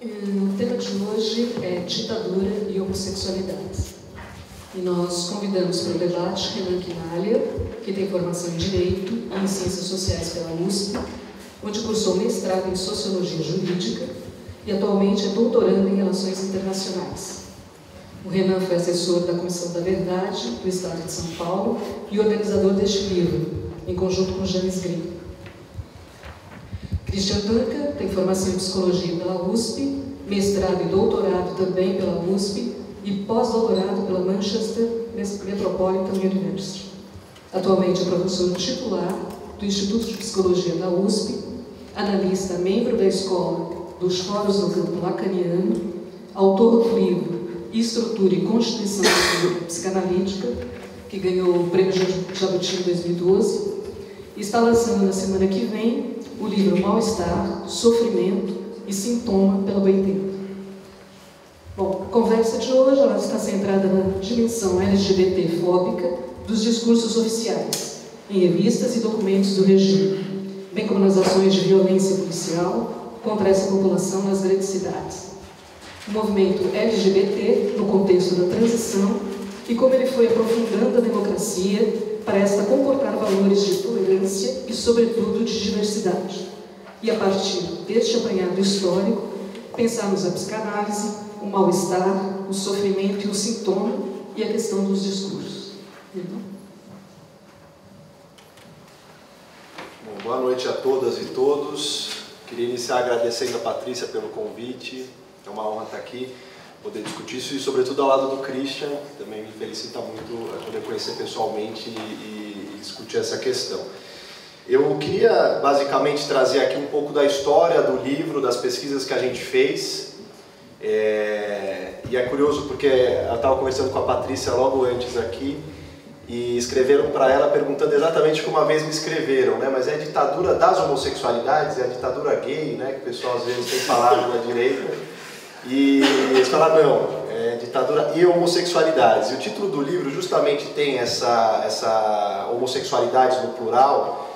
O tema de hoje é ditadura e homossexualidade. E nós convidamos para o debate Renan Quinalha, que tem formação em Direito e em Ciências Sociais pela USP, onde cursou mestrado em Sociologia Jurídica e atualmente é doutorando em Relações Internacionais. O Renan foi assessor da Comissão da Verdade do Estado de São Paulo e organizador deste livro, em conjunto com Janis Green. Christian Dunca tem formação em Psicologia pela USP, mestrado e doutorado também pela USP e pós-doutorado pela Manchester Metropolitan University. Atualmente é professor titular do Instituto de Psicologia da USP, analista membro da Escola dos Fóruns no Campo Lacaniano, autor do livro Estrutura e Constituição Psicanalítica, que ganhou o Prêmio Jabuti em 2012, e está lançando na semana que vem o livro Mal-Estar, Sofrimento e Sintoma pela Boitempo. Bom, a conversa de hoje ela está centrada na dimensão LGBT-fóbica dos discursos oficiais, em revistas e documentos do regime, bem como nas ações de violência policial contra essa população nas grandes cidades. O movimento LGBT no contexto da transição e como ele foi aprofundando a democracia para esta comportar valores de tolerância e, sobretudo, de diversidade. E, a partir deste apanhado histórico, pensarmos a psicanálise, o mal-estar, o sofrimento e o sintoma e a questão dos discursos. Bom, boa noite a todas e todos. Queria iniciar agradecendo a Patrícia pelo convite. É uma honra estar aqui, poder discutir isso e, sobretudo, ao lado do Christian, que também me felicita muito poder conhecer pessoalmente e discutir essa questão. Eu queria, basicamente, trazer aqui um pouco da história do livro, das pesquisas que a gente fez. E é curioso porque eu estava conversando com a Patrícia logo antes aqui e escreveram para ela perguntando exatamente como uma vez me escreveram, né? Mas é a ditadura das homossexualidades, é a ditadura gay, né? Que o pessoal às vezes tem falado na direita. E eles falaram, não, é ditadura e homossexualidades. E o título do livro justamente tem essa homossexualidade no plural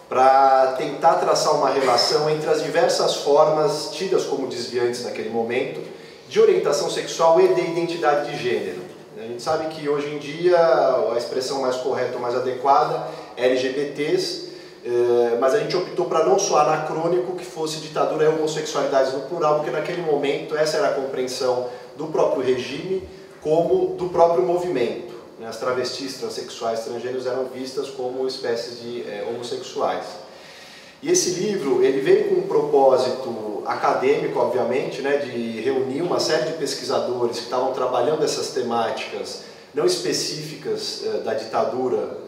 para tentar traçar uma relação entre as diversas formas tidas como desviantes naquele momento de orientação sexual e de identidade de gênero. A gente sabe que hoje em dia a expressão mais correta ou mais adequada é LGBTs, mas a gente optou para não soar anacrônico que fosse ditadura e homossexualidade no plural, porque naquele momento essa era a compreensão do próprio regime como do próprio movimento. As travestis, transexuais, transgêneros eram vistas como espécies de homossexuais. E esse livro ele veio com um propósito acadêmico, obviamente, né, de reunir uma série de pesquisadores que estavam trabalhando essas temáticas não específicas da ditadura,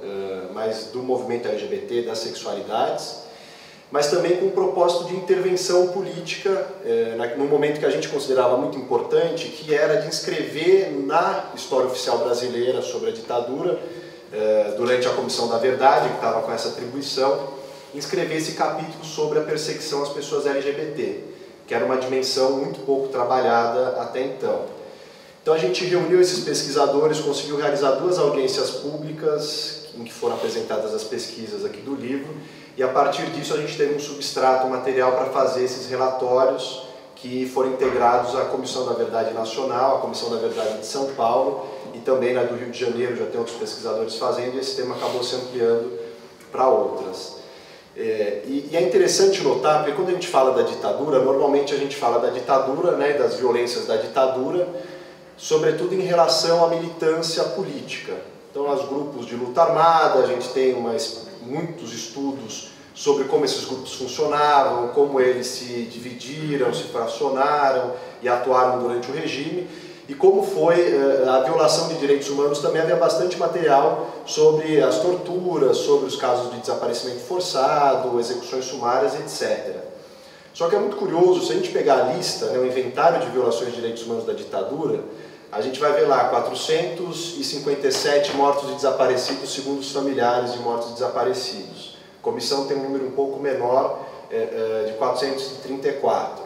mas do movimento LGBT, das sexualidades, mas também com um propósito de intervenção política, num momento que a gente considerava muito importante, que era de inscrever na história oficial brasileira sobre a ditadura, durante a Comissão da Verdade, que estava com essa atribuição, inscrever esse capítulo sobre a perseguição às pessoas LGBT, que era uma dimensão muito pouco trabalhada até então. Então a gente reuniu esses pesquisadores, conseguiu realizar 2 audiências públicas em que foram apresentadas as pesquisas aqui do livro e a partir disso a gente teve um substrato, um material para fazer esses relatórios que foram integrados à Comissão da Verdade Nacional, à Comissão da Verdade de São Paulo e também na do Rio de Janeiro, já tem outros pesquisadores fazendo e esse tema acabou se ampliando para outras. E é interessante notar, porque quando a gente fala da ditadura, normalmente a gente fala da ditadura, né, das violências da ditadura, sobretudo em relação à militância política. Então, os grupos de luta armada, a gente tem muitos estudos sobre como esses grupos funcionavam, como eles se dividiram, se fracionaram e atuaram durante o regime, e como foi a violação de direitos humanos. Também havia bastante material sobre as torturas, sobre os casos de desaparecimento forçado, execuções sumárias, etc. Só que é muito curioso, se a gente pegar a lista, né, o inventário de violações de direitos humanos da ditadura, a gente vai ver lá 457 mortos e desaparecidos segundo os familiares de mortos e desaparecidos. A comissão tem um número um pouco menor, de 434.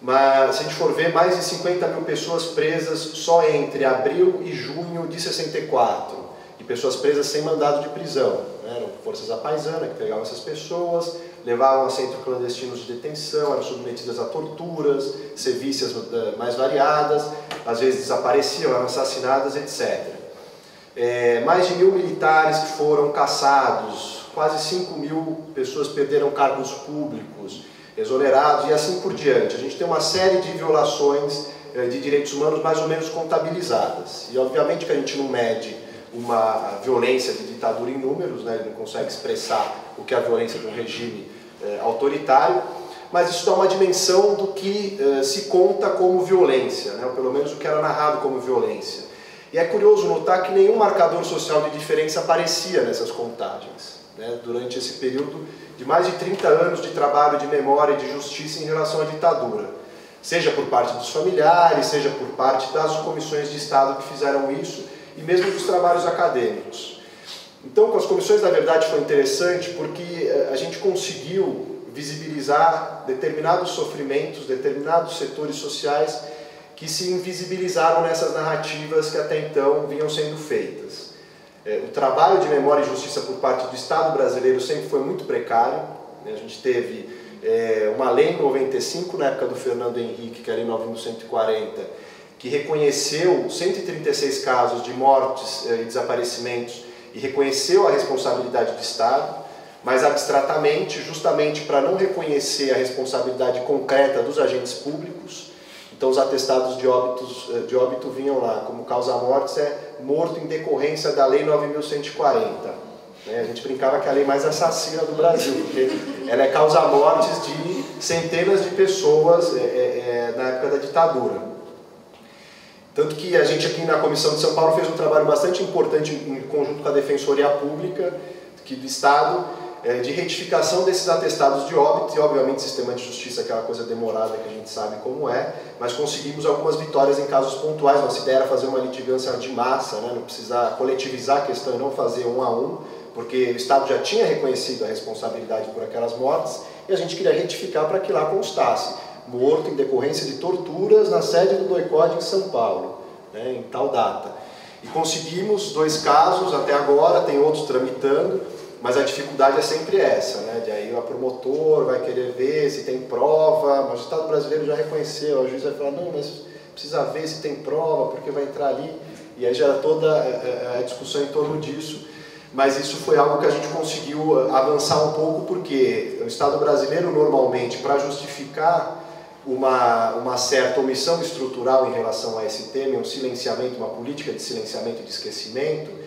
Mas se a gente for ver, mais de 50 mil pessoas presas só entre abril e junho de 64. E pessoas presas sem mandado de prisão. Eram forças à paisana que pegavam essas pessoas, levavam a centros clandestinos de detenção, eram submetidas a torturas, sevícias mais variadas, às vezes desapareciam, eram assassinadas, etc. Mais de 1.000 militares que foram caçados, quase 5.000 pessoas perderam cargos públicos, exonerados e assim por diante. A gente tem uma série de violações de direitos humanos mais ou menos contabilizadas. E obviamente que a gente não mede uma violência de ditadura em números, né? Não consegue expressar o que é a violência de um regime autoritário, mas isso dá uma dimensão do que se conta como violência, né? Ou pelo menos o que era narrado como violência. E é curioso notar que nenhum marcador social de diferença aparecia nessas contagens, né? Durante esse período de mais de 30 anos de trabalho de memória e de justiça em relação à ditadura, seja por parte dos familiares, seja por parte das comissões de Estado que fizeram isso, e mesmo dos trabalhos acadêmicos. Então, com as comissões, na verdade, foi interessante porque a gente conseguiu visibilizar determinados sofrimentos, determinados setores sociais que se invisibilizaram nessas narrativas que até então vinham sendo feitas. O trabalho de memória e justiça por parte do Estado brasileiro sempre foi muito precário. A gente teve uma lei em 95, na época do Fernando Henrique, que era em 9140, que reconheceu 136 casos de mortes e desaparecimentos e reconheceu a responsabilidade do Estado, mas abstratamente, justamente para não reconhecer a responsabilidade concreta dos agentes públicos. Então os atestados de óbito vinham lá, como causa-mortes morto em decorrência da Lei 9.140. A gente brincava que é a lei mais assassina do Brasil, porque ela é causa-mortes de centenas de pessoas na época da ditadura. Tanto que a gente aqui na Comissão de São Paulo fez um trabalho bastante importante em conjunto com a Defensoria Pública do Estado, de retificação desses atestados de óbito, e obviamente o sistema de justiça é aquela coisa demorada que a gente sabe como é, mas conseguimos algumas vitórias em casos pontuais. Nossa ideia era fazer uma litigância de massa, né? Não precisar coletivizar a questão e não fazer um a um, porque o Estado já tinha reconhecido a responsabilidade por aquelas mortes, e a gente queria retificar para que lá constasse: morto em decorrência de torturas na sede do DOI-CODE em São Paulo, né, em tal data. E conseguimos 2 casos até agora, tem outros tramitando, mas a dificuldade é sempre essa, né? De aí o promotor vai querer ver se tem prova, mas o Estado brasileiro já reconheceu, o juiz vai falar, não, mas precisa ver se tem prova, porque vai entrar ali, e aí gera toda a discussão em torno disso. Mas isso foi algo que a gente conseguiu avançar um pouco, porque o Estado brasileiro normalmente, para justificar uma certa omissão estrutural em relação a esse tema, um silenciamento, uma política de silenciamento e de esquecimento,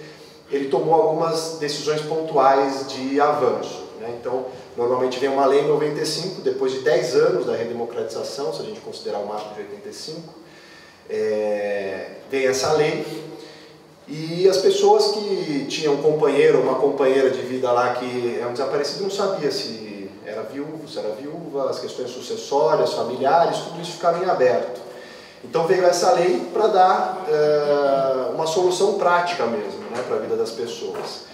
ele tomou algumas decisões pontuais de avanço, né? Então, normalmente vem uma lei em 95, depois de 10 anos da redemocratização, se a gente considerar o marco de 85, vem essa lei, e as pessoas que tinham um companheiro ou uma companheira de vida lá que é um desaparecido não sabia se era viúvo, se era viúva, as questões sucessórias, familiares, tudo isso ficava em aberto. Então veio essa lei para dar uma solução prática mesmo, né, para a vida das pessoas.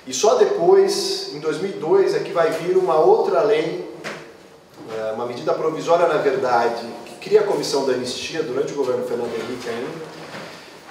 E só depois, em 2002, é que vai vir uma outra lei, uma medida provisória, na verdade, que cria a Comissão da Anistia durante o governo Fernando Henrique ainda,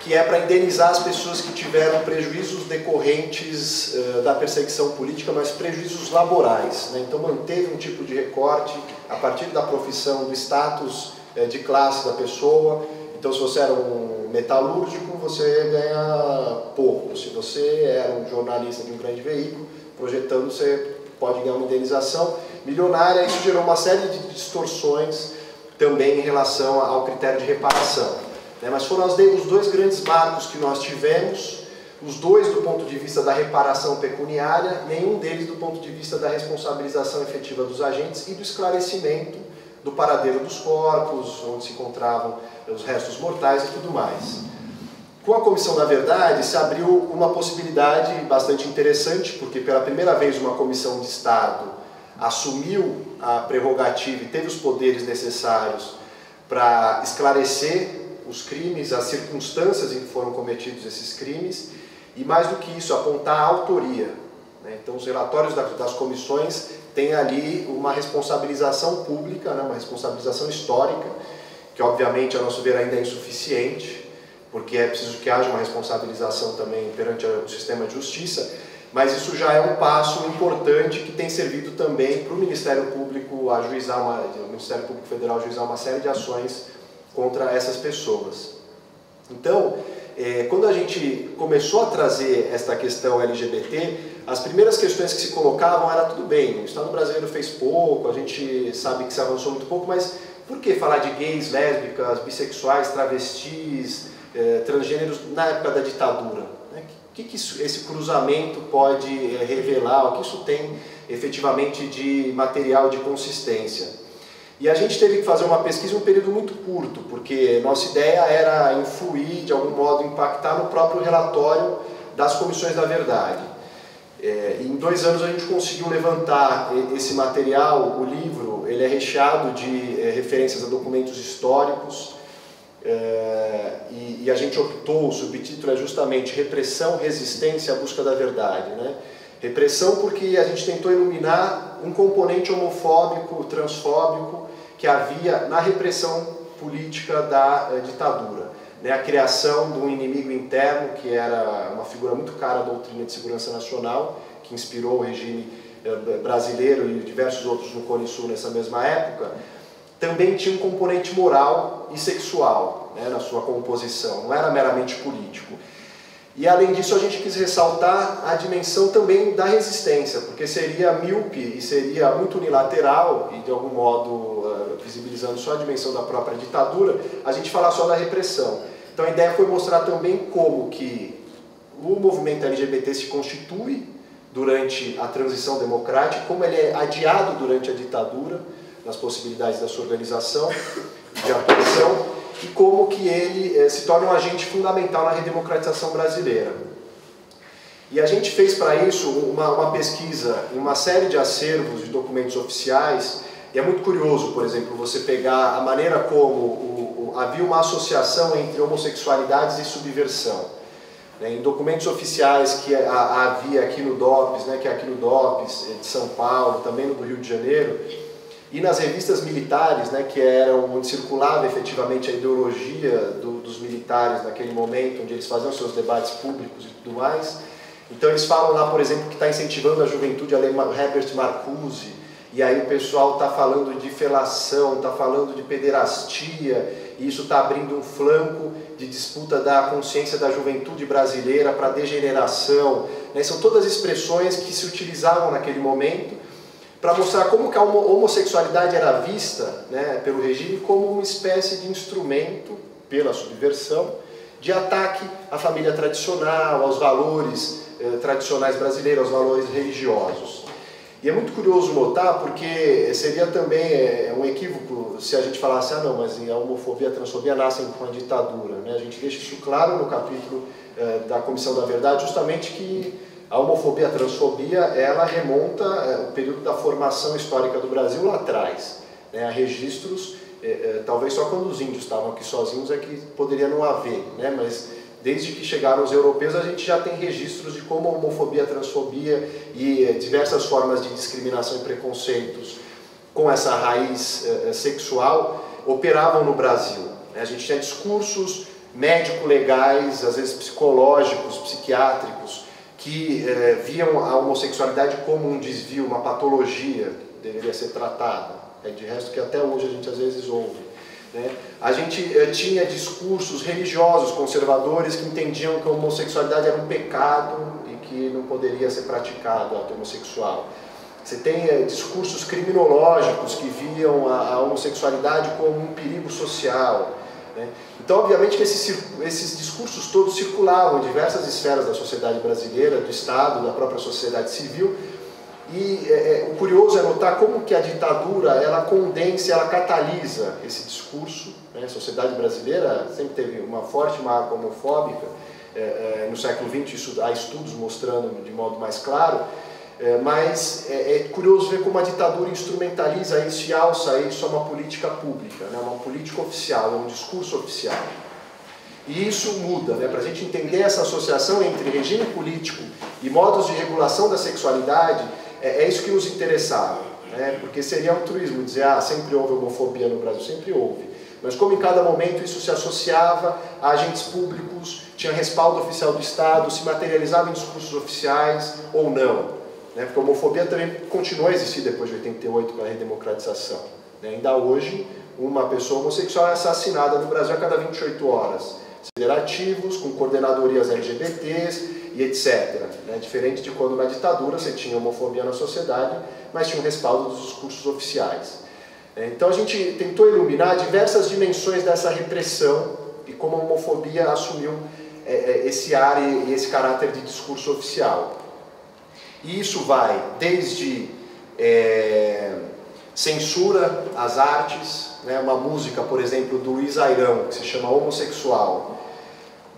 que é para indenizar as pessoas que tiveram prejuízos decorrentes da perseguição política, mas prejuízos laborais, né? Então manteve um tipo de recorte a partir da profissão, do status de classe da pessoa. Então se você era um metalúrgico, você ganha pouco. Se você era um jornalista de um grande veículo, projetando, você pode ganhar uma indenização milionária. Isso gerou uma série de distorções também em relação ao critério de reparação. Mas foram os 2 grandes marcos que nós tivemos, os 2 do ponto de vista da reparação pecuniária, nenhum deles do ponto de vista da responsabilização efetiva dos agentes e do esclarecimento do paradeiro dos corpos, onde se encontravam os restos mortais e tudo mais. Com a Comissão da Verdade se abriu uma possibilidade bastante interessante, porque pela primeira vez uma comissão de Estado assumiu a prerrogativa e teve os poderes necessários para esclarecer os crimes, as circunstâncias em que foram cometidos esses crimes, e mais do que isso, apontar a autoria, né? Então os relatórios das comissões têm ali uma responsabilização pública, né? Uma responsabilização histórica, que obviamente a nosso ver ainda é insuficiente, porque é preciso que haja uma responsabilização também perante o sistema de justiça, mas isso já é um passo importante que tem servido também para o Ministério Público ajuizar o Ministério Público Federal ajuizar uma série de ações contra essas pessoas. Então, quando a gente começou a trazer esta questão LGBT, as primeiras questões que se colocavam era tudo bem, o Estado brasileiro fez pouco, a gente sabe que se avançou muito pouco, mas por que falar de gays, lésbicas, bissexuais, travestis, transgêneros na época da ditadura? O que esse cruzamento pode revelar, o que isso tem efetivamente de material de consistência? E a gente teve que fazer uma pesquisa em um período muito curto, porque nossa ideia era influir, de algum modo impactar no próprio relatório das Comissões da Verdade. Em 2 anos a gente conseguiu levantar esse material, o livro, ele é recheado de referências a documentos históricos, e a gente optou, o subtítulo é justamente Repressão, Resistência à Busca da Verdade, né? Repressão porque a gente tentou iluminar um componente homofóbico, transfóbico que havia na repressão política da ditadura, né? A criação de um inimigo interno que era uma figura muito cara da doutrina de segurança nacional, que inspirou o regime brasileiro e diversos outros no Cone Sul nessa mesma época. Também tinha um componente moral e sexual, né, na sua composição, não era meramente político. E além disso a gente quis ressaltar a dimensão também da resistência, porque seria míope e seria muito unilateral e de algum modo visibilizando só a dimensão da própria ditadura, a gente falar só da repressão. Então a ideia foi mostrar também como que o movimento LGBT se constitui durante a transição democrática, como ele é adiado durante a ditadura, nas possibilidades da sua organização, de atuação, e como que ele se torna um agente fundamental na redemocratização brasileira. E a gente fez para isso uma pesquisa em uma série de acervos de documentos oficiais, e é muito curioso, por exemplo, você pegar a maneira como havia uma associação entre homossexualidades e subversão. Em documentos oficiais que havia aqui no DOPS, né, que é aqui no DOPS de São Paulo, também no do Rio de Janeiro, e nas revistas militares, né, que eram onde circulava efetivamente a ideologia dos militares naquele momento, onde eles faziam seus debates públicos e tudo mais. Então eles falam lá, por exemplo, que está incentivando a juventude a ler Herbert Marcuse, e aí o pessoal está falando de felação, está falando de pederastia, e isso está abrindo um flanco de disputa da consciência da juventude brasileira para a degeneração, né? São todas expressões que se utilizavam naquele momento para mostrar como que a homossexualidade era vista, né, pelo regime como uma espécie de instrumento, pela subversão, de ataque à família tradicional, aos valores tradicionais brasileiros, aos valores religiosos. E é muito curioso notar, porque seria também um equívoco se a gente falasse, ah não, mas a homofobia e a transfobia nascem com a ditadura, né? A gente deixa isso claro no capítulo da Comissão da Verdade, justamente que a homofobia e a transfobia, ela remonta ao período da formação histórica do Brasil lá atrás, né? Há registros, talvez só quando os índios estavam aqui sozinhos é que poderia não haver, né? Mas desde que chegaram os europeus a gente já tem registros de como a homofobia, a transfobia e diversas formas de discriminação e preconceitos com essa raiz sexual operavam no Brasil. A gente tinha discursos médico-legais, às vezes psicológicos, psiquiátricos, que viam a homossexualidade como um desvio, uma patologia que deveria ser tratada. É de resto que até hoje a gente às vezes ouve, né? A gente tinha discursos religiosos conservadores que entendiam que a homossexualidade era um pecado e que não poderia ser praticado, o ato homossexual. Você tem discursos criminológicos que viam a homossexualidade como um perigo social, né? Então, obviamente que esses discursos todos circulavam em diversas esferas da sociedade brasileira, do Estado, da própria sociedade civil, e o curioso é notar como que a ditadura, ela condensa, ela catalisa esse discurso, né? A sociedade brasileira sempre teve uma forte marca homofóbica, no século XX há estudos mostrando de modo mais claro, mas é curioso ver como a ditadura instrumentaliza isso e alça isso a uma política pública, né? Uma política oficial, um discurso oficial. E isso muda, né? Para a gente entender essa associação entre regime político e modos de regulação da sexualidade, é isso que nos interessava, né? Porque seria altruísmo dizer, ah, sempre houve homofobia no Brasil, sempre houve. mas como em cada momento isso se associava a agentes públicos, tinha respaldo oficial do Estado, se materializava em discursos oficiais ou não. Porque a homofobia também continuou a existir depois de 88, com a redemocratização. Ainda hoje, uma pessoa homossexual é assassinada no Brasil a cada 28 horas. Federativos, com coordenadorias LGBTs e etc. Diferente de quando na ditadura você tinha homofobia na sociedade, mas tinha um respaldo dos discursos oficiais. Então a gente tentou iluminar diversas dimensões dessa repressão e como a homofobia assumiu esse ar e esse caráter de discurso oficial. E isso vai desde censura às artes, uma música, por exemplo, do Luiz Airão, que se chama Homossexual.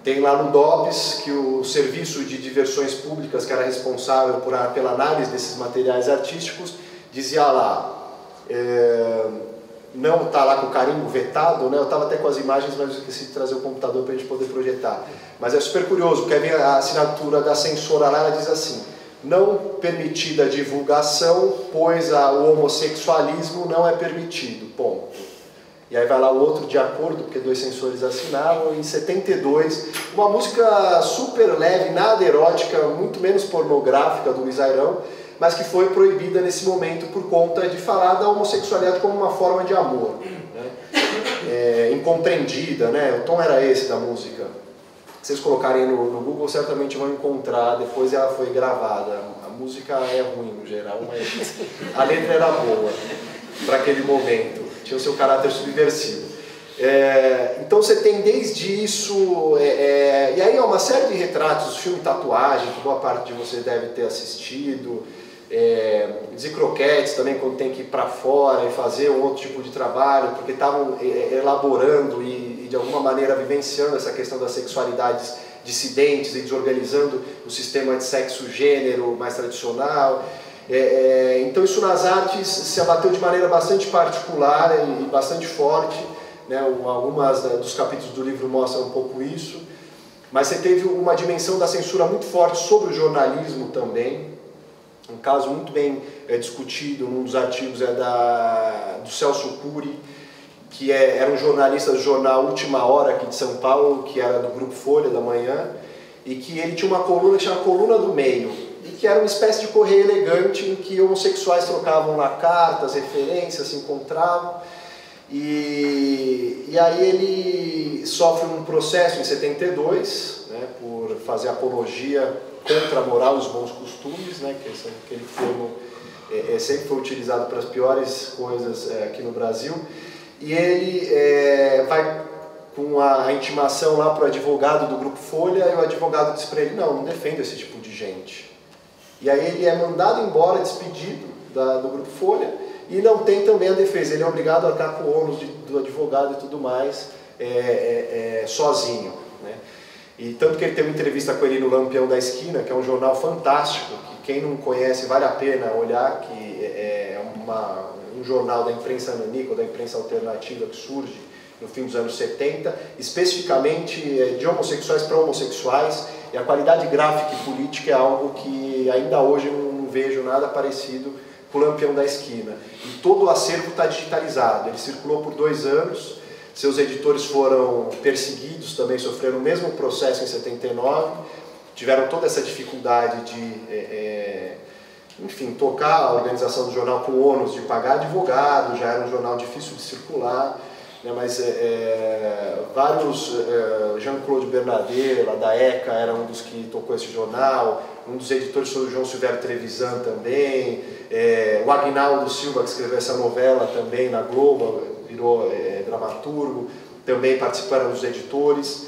Tem lá no DOPS que o Serviço de Diversões Públicas, que era responsável pela análise desses materiais artísticos, dizia lá, não está lá com o carimbo vetado, eu estava até com as imagens, mas eu esqueci de trazer o computador para a gente poder projetar. Mas é super curioso, porque aí vem a assinatura da censora lá, ela diz assim: não permitida a divulgação, pois o homossexualismo não é permitido, ponto. E aí vai lá o outro de acordo, porque 2 censores assinaram, em 72, uma música super leve, nada erótica, muito menos pornográfica do Luiz Airão, mas que foi proibida nesse momento por conta de falar da homossexualidade como uma forma de amor, incompreendida, o tom era esse da música. Se vocês colocarem no Google, certamente vão encontrar, depois ela foi gravada. A música é ruim no geral, mas a letra era boa para aquele momento, tinha o seu caráter subversivo. Então você tem desde isso, e aí uma série de retratos, o filme Tatuagem, que boa parte de você deve ter assistido, Zicroquetes também, quando tem que ir para fora e fazer um outro tipo de trabalho, porque estavam elaborando e de alguma maneira vivenciando essa questão das sexualidades dissidentes e desorganizando o sistema de sexo-gênero mais tradicional. Então isso nas artes se abateu de maneira bastante particular e bastante forte, algumas dos capítulos do livro mostram um pouco isso, mas você teve uma dimensão da censura muito forte sobre o jornalismo também. Um caso muito bem discutido num dos artigos do Celso Cury, que era um jornalista do jornal Última Hora aqui de São Paulo, que era do Grupo Folha da Manhã, e que ele tinha uma coluna que chama Coluna do Meio, e que era uma espécie de correio elegante em que homossexuais trocavam lá cartas, referências, se encontravam, e aí ele sofre um processo em 72, por fazer apologia contra a moral e os bons costumes, que aquele termo sempre foi utilizado para as piores coisas aqui no Brasil, e ele vai com a intimação lá para o advogado do Grupo Folha, e o advogado diz para ele: não defendo esse tipo de gente. E aí ele é mandado embora, despedido do Grupo Folha, e não tem também a defesa, ele é obrigado a arcar com o ônus do advogado e tudo mais, sozinho. E tanto que ele tem uma entrevista com ele no Lampião da Esquina, que é um jornal fantástico, que quem não conhece vale a pena olhar, que é um jornal da imprensa nanica, ou da imprensa alternativa, que surge no fim dos anos 70, especificamente de homossexuais para homossexuais, e a qualidade gráfica e política é algo que ainda hoje eu não vejo nada parecido com o Lampião da Esquina. E todo o acervo está digitalizado, ele circulou por 2 anos, seus editores foram perseguidos, também sofreram o mesmo processo em 79, tiveram toda essa dificuldade de, enfim, tocar a organização do jornal com o ônus de pagar advogado, já era um jornal difícil de circular, mas vários, Jean-Claude Bernardet, lá da ECA, era um dos que tocou esse jornal, um dos editores foi o João Silvério Trevisan também, o Agnaldo Silva, que escreveu essa novela também na Globo, virou dramaturgo, também participaram dos editores,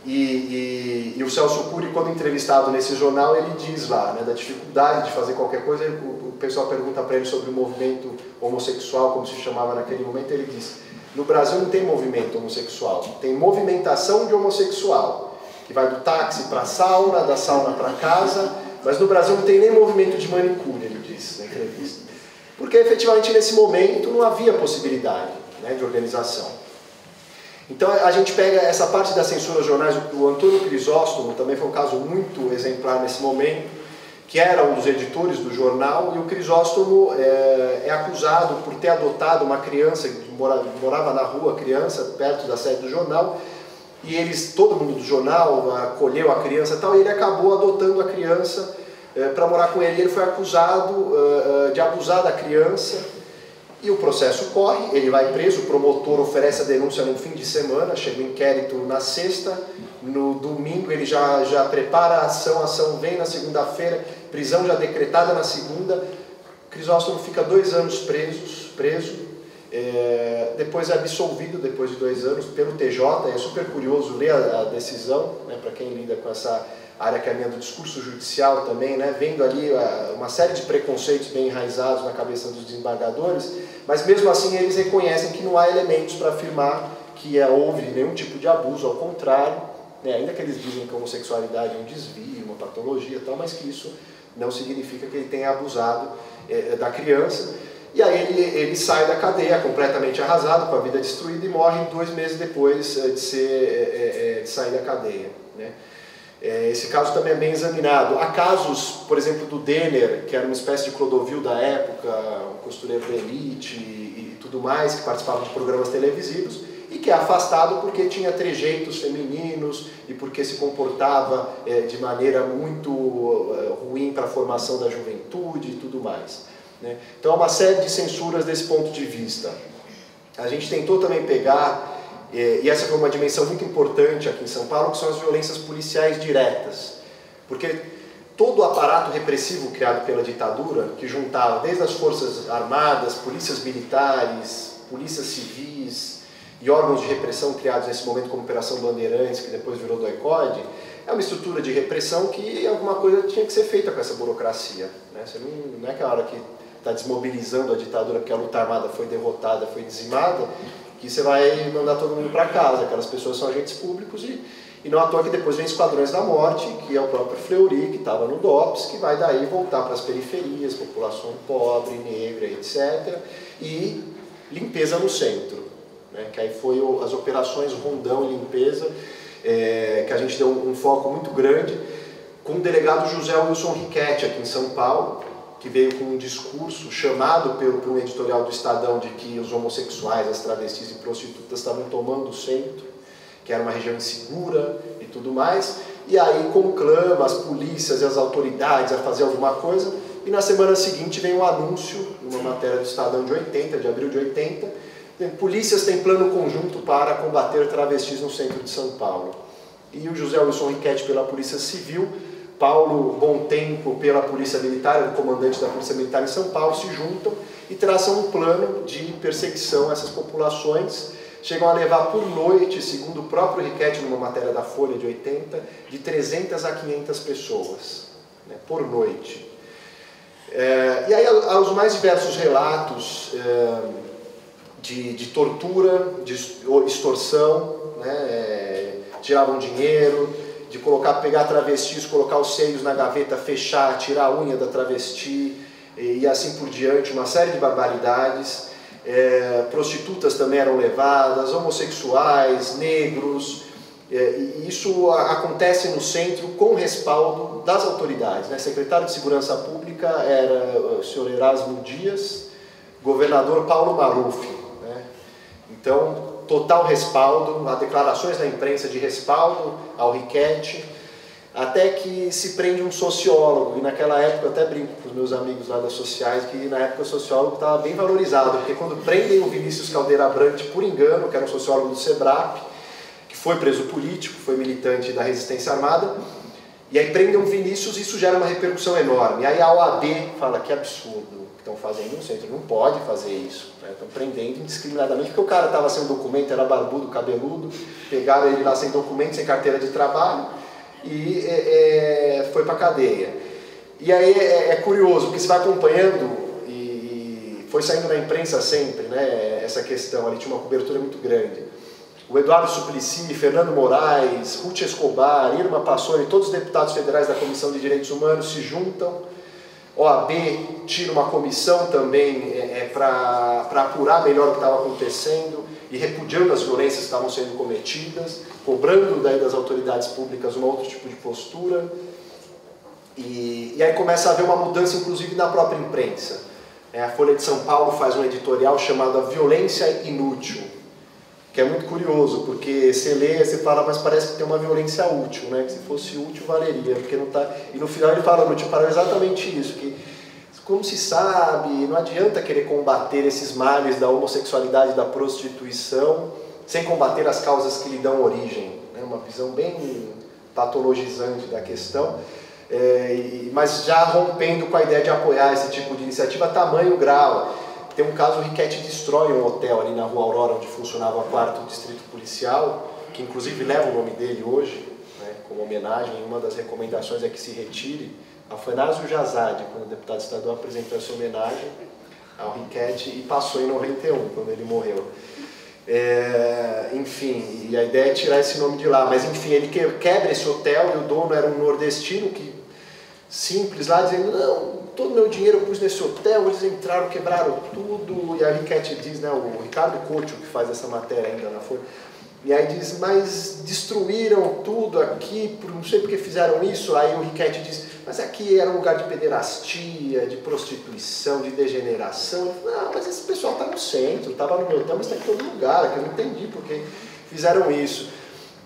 e o Celso Cury, quando entrevistado nesse jornal, ele diz lá, da dificuldade de fazer qualquer coisa, o pessoal pergunta para ele sobre o movimento homossexual, como se chamava naquele momento, ele diz: no Brasil não tem movimento homossexual, tem movimentação de homossexual, que vai do táxi para a sauna, da sauna para casa, mas no Brasil não tem nem movimento de manicure, ele disse na entrevista. Porque efetivamente nesse momento não havia possibilidade de organização. Então a gente pega essa parte da censura aos jornais, o Antônio Crisóstomo também foi um caso muito exemplar nesse momento, que era um dos editores do jornal, e o Crisóstomo é acusado por ter adotado uma criança morava na rua, criança, perto da sede do jornal, e todo mundo do jornal acolheu a criança e tal, e ele acabou adotando a criança para morar com ele. Ele foi acusado de abusar da criança, e o processo corre, ele vai preso, o promotor oferece a denúncia no fim de semana, chega o inquérito na sexta, no domingo ele já prepara a ação vem na segunda-feira, prisão já decretada na segunda. Crisóstomo fica 2 anos preso, depois é absolvido, depois de 2 anos, pelo TJ. É super curioso ler a decisão, né, para quem lida com essa área que é a minha do discurso judicial também, né, vendo ali uma série de preconceitos bem enraizados na cabeça dos desembargadores, mas mesmo assim eles reconhecem que não há elementos para afirmar que houve nenhum tipo de abuso, ao contrário, né, ainda que eles dizem que a homossexualidade é um desvio, uma patologia e tal, mas que isso não significa que ele tenha abusado da criança. E aí ele sai da cadeia completamente arrasado, com a vida destruída, e morre 2 meses depois de sair da cadeia, né? Esse caso também é bem examinado. Há casos, por exemplo, do Denner, que era uma espécie de Clodovil da época, um costureiro da elite e tudo mais, que participava de programas televisivos, e que é afastado porque tinha trejeitos femininos e porque se comportava de maneira muito ruim para a formação da juventude e tudo mais, né? Então há uma série de censuras desse ponto de vista. A gente tentou também pegar, e essa foi uma dimensão muito importante aqui em São Paulo, que são as violências policiais diretas. Porque todo o aparato repressivo criado pela ditadura, que juntava desde as forças armadas, polícias militares, polícias civis e órgãos de repressão criados nesse momento como Operação Bandeirantes, que depois virou DOI-CODE, é uma estrutura de repressão que alguma coisa tinha que ser feita com essa burocracia, né? Você não é aquela hora que está desmobilizando a ditadura porque a luta armada foi derrotada, foi dizimada, que você vai mandar todo mundo para casa. Aquelas pessoas são agentes públicos e não à toa que depois vem Esquadrões da Morte, que é o próprio Fleury, que estava no DOPS, que vai daí voltar para as periferias, população pobre, negra, etc. E limpeza no centro, né? Que aí foi as operações Rondão e Limpeza, que a gente deu um foco muito grande, com o delegado José Wilson Riquetti aqui em São Paulo, que veio com um discurso chamado por um editorial do Estadão de que os homossexuais, as travestis e prostitutas estavam tomando o centro, que era uma região insegura e tudo mais, e aí conclama as polícias e as autoridades a fazer alguma coisa, e na semana seguinte vem um anúncio, numa matéria do Estadão de 80, de abril de 80, polícias têm plano conjunto para combater travestis no centro de São Paulo. E o José Wilson Riquetti pela Polícia Civil, Paulo Bom Tempo pela Polícia Militar, o comandante da Polícia Militar em São Paulo, se juntam e traçam um plano de perseguição a essas populações. Chegam a levar por noite, segundo o próprio Riquetti, numa matéria da Folha de 80, de 300 a 500 pessoas, né, por noite. E aí há os mais diversos relatos de tortura, de extorsão, né, tiravam dinheiro, de pegar travestis, colocar os seios na gaveta, fechar, tirar a unha da travesti e assim por diante, uma série de barbaridades. Prostitutas também eram levadas, homossexuais, negros, e isso acontece no centro com respaldo das autoridades, né? Secretário de Segurança Pública era o senhor Erasmo Dias, governador Paulo Maluf, né? Então, total respaldo, há declarações na imprensa de respaldo ao Riquetti, até que se prende um sociólogo, e naquela época eu até brinco com os meus amigos lá das sociais, que na época o sociólogo estava bem valorizado, porque quando prendem o Vinícius Caldeira Brant por engano, que era um sociólogo do SEBRAP, que foi preso político, foi militante da resistência armada, e aí prendem o Vinícius, isso gera uma repercussão enorme. Aí a OAB fala que absurdo que estão fazendo no centro, não pode fazer isso, né? Estão prendendo indiscriminadamente, porque o cara estava sem documento, era barbudo, cabeludo, pegaram ele lá sem documento, sem carteira de trabalho, e foi para a cadeia. E aí é curioso, porque você vai acompanhando, e foi saindo na imprensa sempre, né, essa questão, ali tinha uma cobertura muito grande. O Eduardo Suplicy, Fernando Moraes, Ruth Escobar, Irma Passoni, todos os deputados federais da Comissão de Direitos Humanos se juntam, OAB tira uma comissão também para apurar melhor o que estava acontecendo e repudiando as violências que estavam sendo cometidas, cobrando daí das autoridades públicas um outro tipo de postura. E aí começa a haver uma mudança, inclusive, na própria imprensa. A Folha de São Paulo faz um editorial chamado A Violência Inútil, que é muito curioso, porque você lê, você fala, mas parece que tem uma violência útil, né? Que se fosse útil valeria, porque não tá. E no final ele fala no disparador exatamente isso, que como se sabe, não adianta querer combater esses males da homossexualidade e da prostituição sem combater as causas que lhe dão origem, né? Uma visão bem patologizante da questão, mas já rompendo com a ideia de apoiar esse tipo de iniciativa a tamanho grau. Tem um caso, o Riquetti destrói um hotel ali na Rua Aurora, onde funcionava o 4º Distrito Policial, que inclusive leva o nome dele hoje, né, como homenagem. Uma das recomendações é que se retire. Afanásio Jazade, quando o deputado estadual, apresentou essa homenagem ao Riquetti e passou em 91, quando ele morreu. Enfim, e a ideia é tirar esse nome de lá, mas enfim, ele quebra esse hotel e o dono era um nordestino que, simples lá, dizendo, não, todo o meu dinheiro eu pus nesse hotel, eles entraram, quebraram tudo, e a Riquetti diz, né, o Ricardo Couto, que faz essa matéria ainda na Folha, e aí diz, mas destruíram tudo aqui, não sei porque fizeram isso. Aí o Riquetti diz, mas aqui era um lugar de pederastia, de prostituição, de degeneração. Eu falei, não, mas esse pessoal está no centro, estava no meu hotel, mas está em todo lugar, que eu não entendi porque fizeram isso.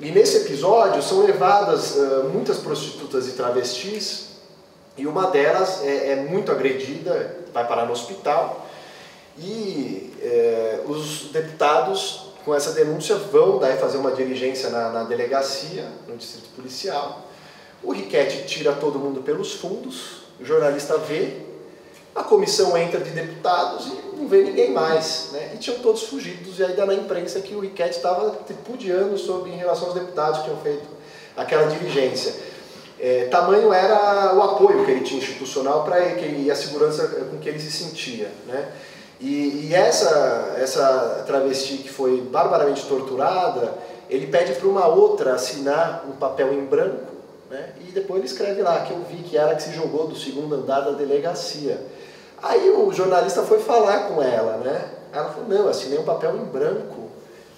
E nesse episódio são levadas muitas prostitutas e travestis, e uma delas é muito agredida, vai parar no hospital, e os deputados, com essa denúncia, vão daí fazer uma diligência na delegacia, no distrito policial. O Riquetti tira todo mundo pelos fundos, o jornalista vê, a comissão entra de deputados e não vê ninguém mais, né? E tinham todos fugidos, e aí dá na imprensa que o Riquetti estava tripudiando em relação aos deputados que tinham feito aquela diligência. Tamanho era o apoio que ele tinha institucional para ele, e a segurança com que ele se sentia, né? E essa travesti que foi barbaramente torturada, ele pede para uma outra assinar um papel em branco, né? E depois ele escreve lá, que eu vi que era que se jogou do 2º andar da delegacia. Aí o jornalista foi falar com ela, né? Ela falou, não, eu assinei um papel em branco.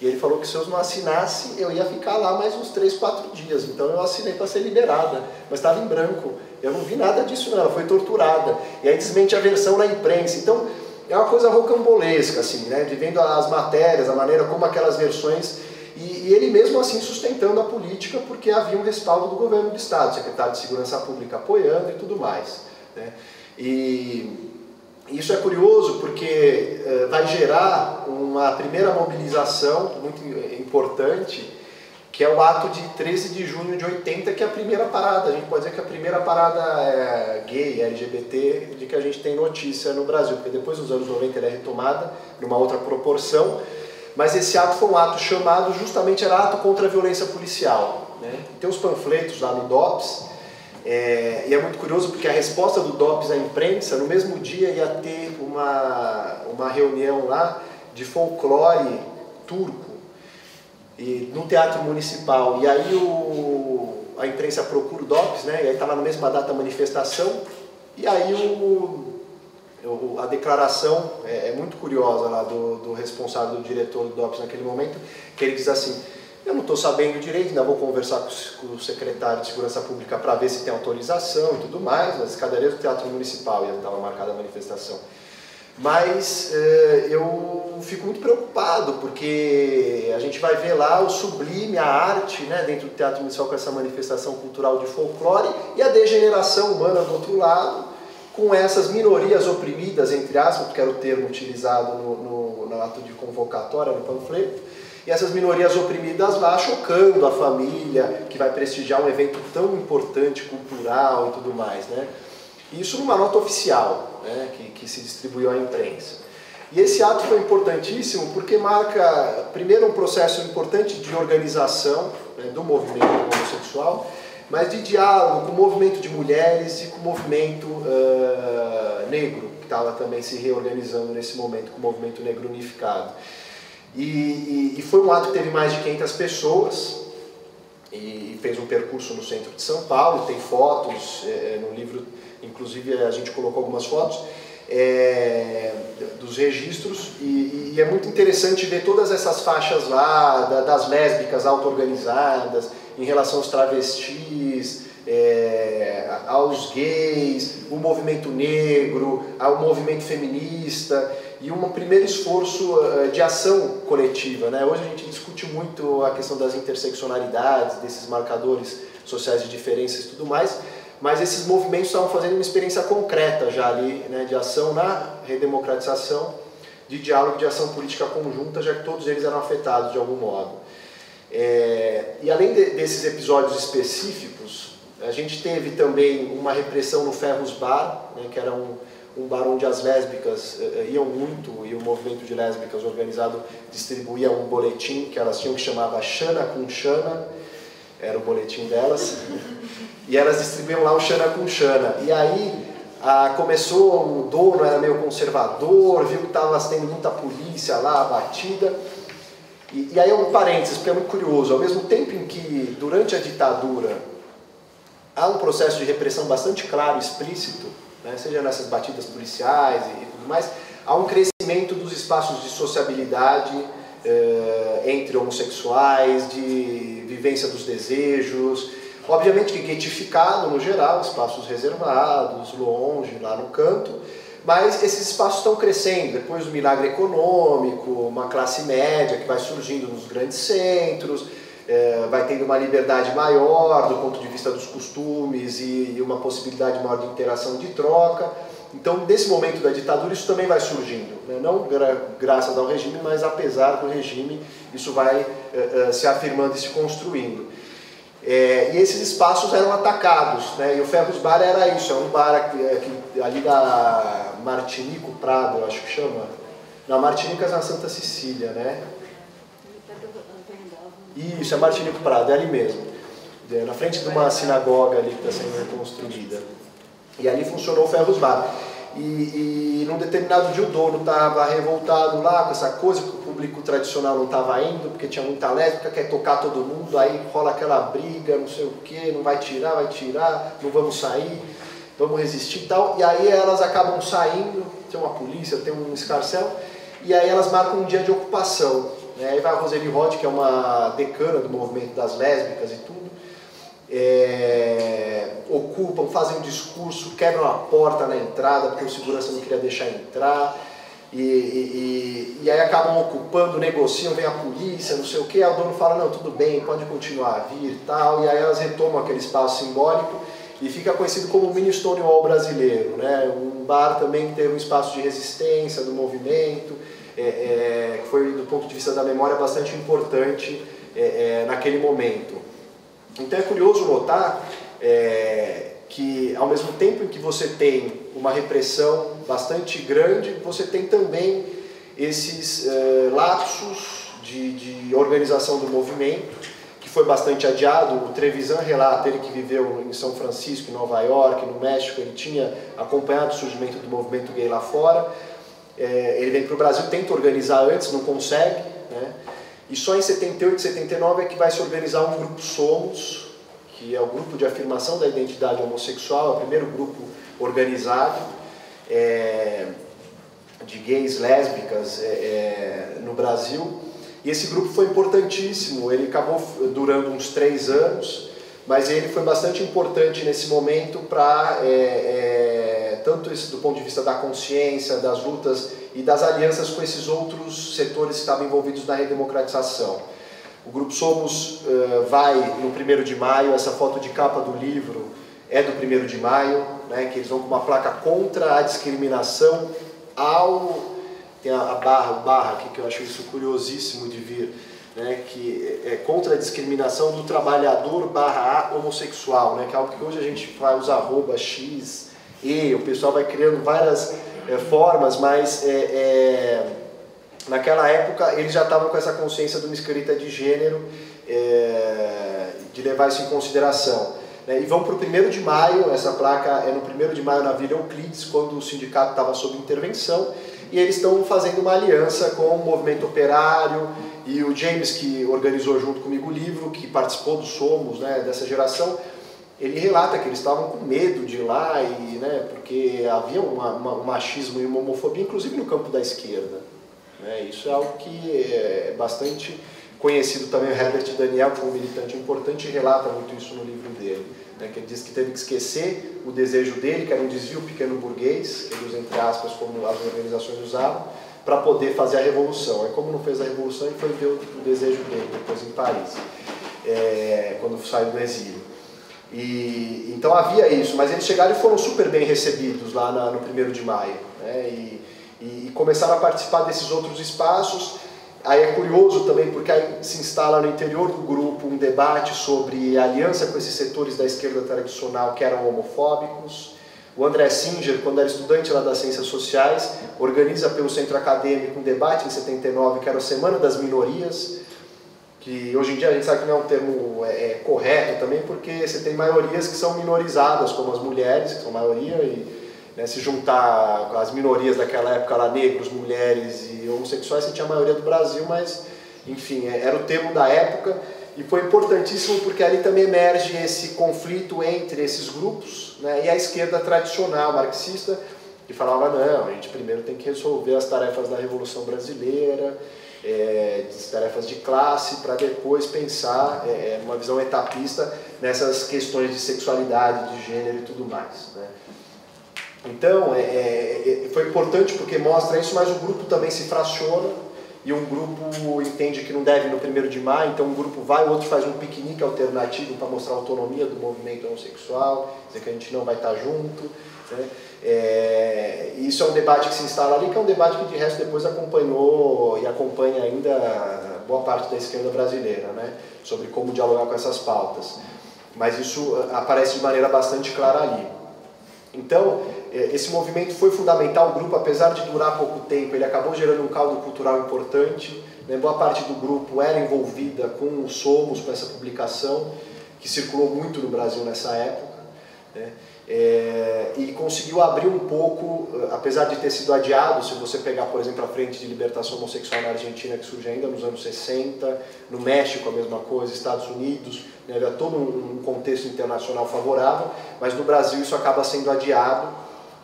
E ele falou que se eu não assinasse, eu ia ficar lá mais uns 3, 4 dias. Então eu assinei para ser liberada, mas estava em branco. Eu não vi nada disso não, ela foi torturada. E aí desmente a versão na imprensa. Então é uma coisa rocambolesca, assim, né? De vendo as matérias, a maneira como aquelas versões... E ele mesmo assim sustentando a política, porque havia um respaldo do governo do Estado, secretário de Segurança Pública apoiando e tudo mais, né? E isso é curioso porque vai gerar uma primeira mobilização muito importante, que é o ato de 13 de junho de 80, que é a primeira parada. A gente pode dizer que é a primeira parada gay, LGBT, de que a gente tem notícia no Brasil, porque depois dos anos 90 ele é retomada numa outra proporção. Mas esse ato foi um ato chamado, justamente era ato contra a violência policial, né? Tem os panfletos lá no DOPS, e é muito curioso porque a resposta do DOPS à imprensa, no mesmo dia ia ter uma reunião lá de folclore turco, e no Teatro Municipal. E aí a imprensa procura o DOPS, né? E aí estava na mesma data a manifestação, e aí a declaração é muito curiosa lá do responsável, do diretor do DOPS naquele momento, que ele diz assim, eu não estou sabendo direito, ainda vou conversar com o secretário de Segurança Pública para ver se tem autorização e tudo mais, nas escadarias do Teatro Municipal, e estava marcada a manifestação. Mas eu fico muito preocupado, porque a gente vai ver lá o sublime, a arte, né, dentro do Teatro Municipal com essa manifestação cultural de folclore, e a degeneração humana do outro lado, com essas minorias oprimidas, entre aspas, porque era o termo utilizado no ato de convocatória, no panfleto, e essas minorias oprimidas lá chocando a família, que vai prestigiar um evento tão importante, cultural e tudo mais, né? Isso numa nota oficial, né, que se distribuiu à imprensa. E esse ato foi importantíssimo porque marca, primeiro, um processo importante de organização, né, do movimento homossexual, mas de diálogo com o movimento de mulheres e com o movimento negro, que estava também se reorganizando nesse momento, com o movimento negro unificado. E foi um ato que teve mais de 500 pessoas, e fez um percurso no centro de São Paulo, tem fotos, no livro, inclusive a gente colocou algumas fotos, dos registros, e é muito interessante ver todas essas faixas lá, das lésbicas auto-organizadas, em relação aos travestis, aos gays, o movimento negro, ao movimento feminista e um primeiro esforço de ação coletiva, né? Hoje a gente discute muito a questão das interseccionalidades, desses marcadores sociais de diferenças e tudo mais, mas esses movimentos estavam fazendo uma experiência concreta já ali, né, de ação na redemocratização, de diálogo, de ação política conjunta, já que todos eles eram afetados de algum modo. E além desses episódios específicos, a gente teve também uma repressão no Ferros Bar, né, que era um bar onde as lésbicas iam muito, e o movimento de lésbicas organizado distribuía um boletim que elas tinham, que chamava Xana com Xana, era o boletim delas, e elas distribuíam lá o Xana com Xana. E aí começou, o dono era meio conservador, viu que estava tendo muita polícia lá, batida. E aí é um parênteses, porque é muito curioso, ao mesmo tempo em que durante a ditadura há um processo de repressão bastante claro, explícito, né, seja nessas batidas policiais e tudo mais, há um crescimento dos espaços de sociabilidade entre homossexuais, de vivência dos desejos, obviamente que getificado no geral, espaços reservados, longe, lá no canto, mas esses espaços estão crescendo, depois do milagre econômico, uma classe média que vai surgindo nos grandes centros, vai tendo uma liberdade maior do ponto de vista dos costumes e uma possibilidade maior de interação e de troca. Então, nesse momento da ditadura, isso também vai surgindo, né? Não graças ao regime, mas apesar do regime, isso vai se afirmando e se construindo. E esses espaços eram atacados, né? E o Ferros Bar era isso, é um bar ali da Martinico Prado, eu acho que chama. Na Martinica é na Santa Cecília, né? Isso, é Martinico Prado, é ali mesmo. Na frente de uma sinagoga ali que está sendo reconstruída. E ali funcionou o Ferros Bar. E num determinado dia o dono estava revoltado lá com essa coisa, que o público tradicional não estava indo, porque tinha muita lésbica, quer tocar todo mundo, aí rola aquela briga, não sei o que, não vai tirar, não vamos sair, vamos resistir e tal. E aí elas acabam saindo, tem uma polícia, tem um escarcéu, e aí elas marcam um dia de ocupação. Né? Aí vai a Roseli Roth, que é uma decana do movimento das lésbicas e tudo, ocupam, fazem um discurso, quebram a porta na entrada porque o segurança não queria deixar entrar e aí acabam ocupando, negociam, vem a polícia, não sei o que, aí o dono fala, não, tudo bem, pode continuar a vir e tal, e aí elas retomam aquele espaço simbólico e fica conhecido como o mini Stonewall brasileiro, né? Um bar também que teve um espaço de resistência do movimento, que foi do ponto de vista da memória bastante importante naquele momento. Então é curioso notar que ao mesmo tempo em que você tem uma repressão bastante grande, você tem também esses lapsos de organização do movimento, que foi bastante adiado. O Trevisan relata, ele que viveu em São Francisco, em Nova York, no México, ele tinha acompanhado o surgimento do movimento gay lá fora. Ele vem para o Brasil, tenta organizar antes, não consegue, né? E só em 78 e 79 é que vai se organizar um grupo Somos, que é o grupo de afirmação da identidade homossexual, é o primeiro grupo organizado de gays, lésbicas no Brasil. E esse grupo foi importantíssimo, ele acabou durando uns 3 anos, mas ele foi bastante importante nesse momento para, tanto do ponto de vista da consciência, das lutas e das alianças com esses outros setores que estavam envolvidos na redemocratização. O Grupo Somos vai no 1º de maio, essa foto de capa do livro é do 1º de maio, né, que eles vão com uma placa contra a discriminação tem a barra aqui, que eu acho isso curiosíssimo de vir, né, que é contra a discriminação do trabalhador / homossexual, né, que é algo que hoje a gente vai usar @x, o pessoal vai criando várias formas, mas naquela época eles já estavam com essa consciência de uma escrita de gênero, de levar isso em consideração. E vão para o 1º de maio, essa placa é no 1º de maio na Vila Euclides, quando o sindicato estava sob intervenção, e eles estão fazendo uma aliança com o movimento operário, e o James, que organizou junto comigo o livro, que participou do Somos, né, dessa geração, ele relata que eles estavam com medo de ir lá, porque havia um machismo e uma homofobia, inclusive no campo da esquerda. Isso é algo que é bastante conhecido também o Herbert Daniel, que foi um militante importante e relata muito isso no livro dele. Que ele diz que teve que esquecer o desejo dele, que era um desvio pequeno burguês, que ele usa entre aspas como as organizações usavam, para poder fazer a revolução. Aí como não fez a revolução, ele foi ver o desejo dele depois em Paris, quando saiu do exílio. E então havia isso, mas eles chegaram e foram super bem recebidos lá no 1º de maio, e começaram a participar desses outros espaços. Aí é curioso também porque aí se instala no interior do grupo um debate sobre a aliança com esses setores da esquerda tradicional que eram homofóbicos. O André Singer, quando era estudante lá das Ciências Sociais, organiza pelo Centro Acadêmico um debate em 79, que era a Semana das Minorias, que hoje em dia a gente sabe que não é um termo correto também, porque você tem maiorias que são minorizadas, como as mulheres, que são maioria, e se juntar as minorias daquela época lá, negros, mulheres e homossexuais, você tinha a maioria do Brasil, mas enfim, era o termo da época e foi importantíssimo porque ali também emerge esse conflito entre esses grupos, e a esquerda tradicional marxista, que falava, não, a gente primeiro tem que resolver as tarefas da Revolução Brasileira, as tarefas de classe, para depois pensar uma visão etapista nessas questões de sexualidade, de gênero e tudo mais. Então, foi importante porque mostra isso, mas o grupo também se fraciona e um grupo entende que não deve ir no 1º de maio, então um grupo vai, o outro faz um piquenique alternativo para mostrar a autonomia do movimento homossexual, dizer que a gente não vai estar junto. E isso é um debate que se instala ali, que é um debate que de resto depois acompanhou e acompanha ainda boa parte da esquerda brasileira, sobre como dialogar com essas pautas. Mas isso aparece de maneira bastante clara ali. Então, esse movimento foi fundamental, o grupo, apesar de durar pouco tempo, ele acabou gerando um caldo cultural importante, boa parte do grupo era envolvida com o Somos, com essa publicação, que circulou muito no Brasil nessa época, e conseguiu abrir um pouco, apesar de ter sido adiado, se você pegar, por exemplo, a Frente de Libertação Homossexual na Argentina, que surge ainda nos anos 60, no México a mesma coisa, Estados Unidos, havia todo um contexto internacional favorável, mas no Brasil isso acaba sendo adiado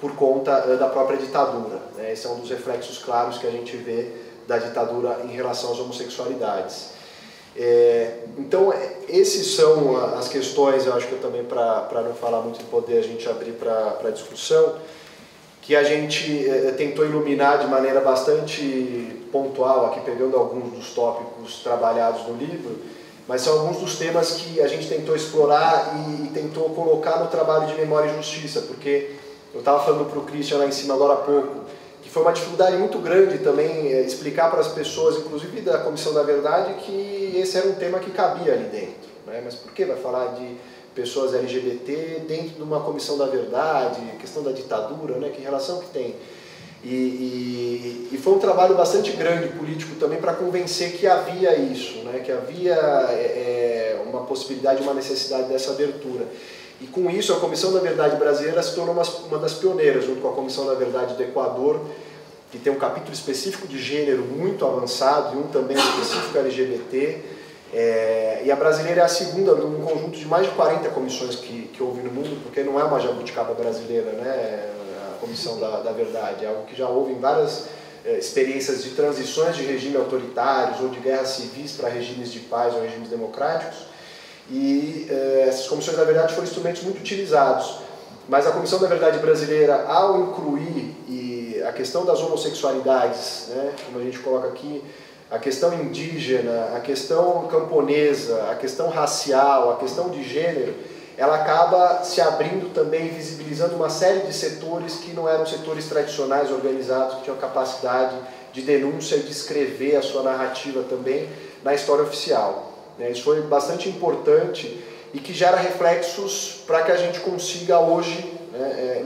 por conta da própria ditadura. Esse é um dos reflexos claros que a gente vê da ditadura em relação às homossexualidades. Então, esses são as questões, eu acho que eu também, para não falar muito em poder, a gente abrir para discussão, que a gente tentou iluminar de maneira bastante pontual, aqui pegando alguns dos tópicos trabalhados no livro, mas são alguns dos temas que a gente tentou explorar e tentou colocar no trabalho de Memória e Justiça, porque eu estava falando para o Christian lá em cima agora há pouco, que foi uma dificuldade muito grande também explicar para as pessoas, inclusive da Comissão da Verdade, que esse era um tema que cabia ali dentro. Mas por que vai falar de pessoas LGBT dentro de uma Comissão da Verdade, questão da ditadura, que relação que tem? E foi um trabalho bastante grande político também para convencer que havia isso, que havia uma possibilidade, uma necessidade dessa abertura. E com isso a Comissão da Verdade brasileira se tornou uma das pioneiras, junto com a Comissão da Verdade do Equador, que tem um capítulo específico de gênero muito avançado e um também específico LGBT. E a brasileira é a segunda num conjunto de mais de 40 comissões que houve no mundo, porque não é uma jabuticaba brasileira, a Comissão da Verdade, é algo que já houve em várias experiências de transições de regime autoritários ou de guerras civis para regimes de paz ou regimes democráticos. E essas comissões da verdade foram instrumentos muito utilizados, mas a Comissão da Verdade brasileira, ao incluir a questão das homossexualidades, como a gente coloca aqui, a questão indígena, a questão camponesa, a questão racial, a questão de gênero, ela acaba se abrindo também, visibilizando uma série de setores que não eram setores tradicionais organizados, que tinham capacidade de denúncia e de escrever a sua narrativa também na história oficial. Isso foi bastante importante e que gera reflexos para que a gente consiga hoje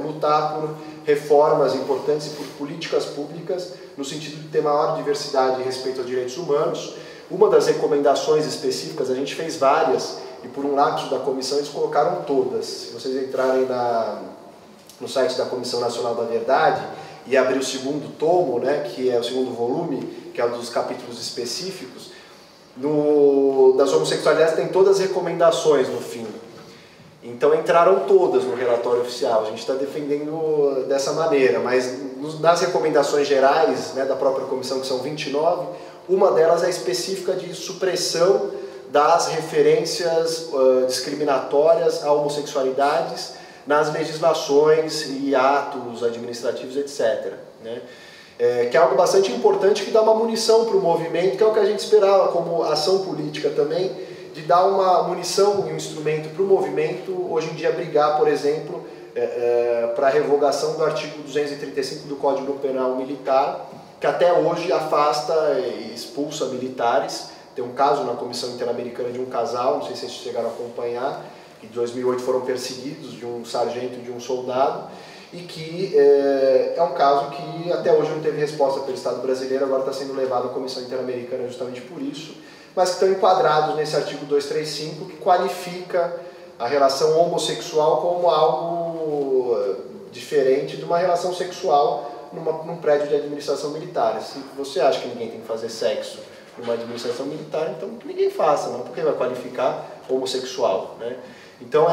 lutar por reformas importantes e por políticas públicas no sentido de ter maior diversidade e respeito aos direitos humanos. Uma das recomendações específicas, a gente fez várias e por um lapso da comissão eles colocaram todas. Se vocês entrarem no site da Comissão Nacional da Verdade e abrir o segundo tomo, que é o segundo volume, que é o dos capítulos específicos, das homossexualidades tem todas as recomendações no fim. Então entraram todas no relatório oficial, a gente está defendendo dessa maneira, mas nas recomendações gerais da própria comissão, que são 29, Uma delas é específica de supressão das referências discriminatórias a homossexualidades nas legislações e atos administrativos, etc. Né? Que é algo bastante importante, que dá uma munição para o movimento, que é o que a gente esperava como ação política também, de dar uma munição e um instrumento para o movimento, hoje em dia, brigar, por exemplo, para a revogação do artigo 235 do Código Penal Militar, que até hoje afasta e expulsa militares. Tem um caso na Comissão Interamericana de um casal, não sei se vocês chegaram a acompanhar, que em 2008 foram perseguidos, de um sargento e de um soldado, e que é um caso que até hoje não teve resposta pelo Estado brasileiro, agora está sendo levado à Comissão Interamericana justamente por isso, mas que estão enquadrados nesse artigo 235, que qualifica a relação homossexual como algo diferente de uma relação sexual num prédio de administração militar. Se você acha que ninguém tem que fazer sexo numa administração militar, então que ninguém faça, não, porque vai qualificar homossexual, né? Então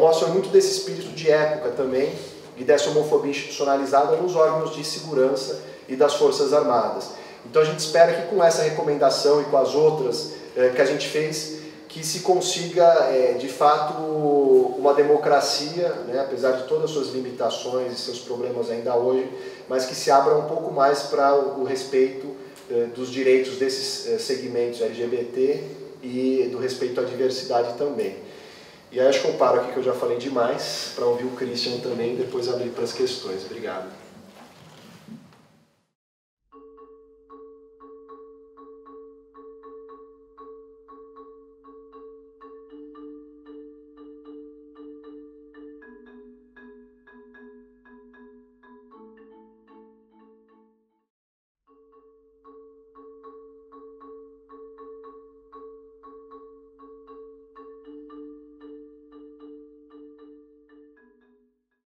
mostra muito desse espírito de época também, e dessa homofobia institucionalizada nos órgãos de segurança e das Forças Armadas. Então a gente espera que com essa recomendação e com as outras que a gente fez, que se consiga de fato uma democracia, né, apesar de todas as suas limitações e seus problemas ainda hoje, mas que se abra um pouco mais para o respeito dos direitos desses segmentos LGBT e do respeito à diversidade também. E aí acho que eu paro aqui, que eu já falei demais, para ouvir o Christian também e depois abrir para as questões. Obrigado.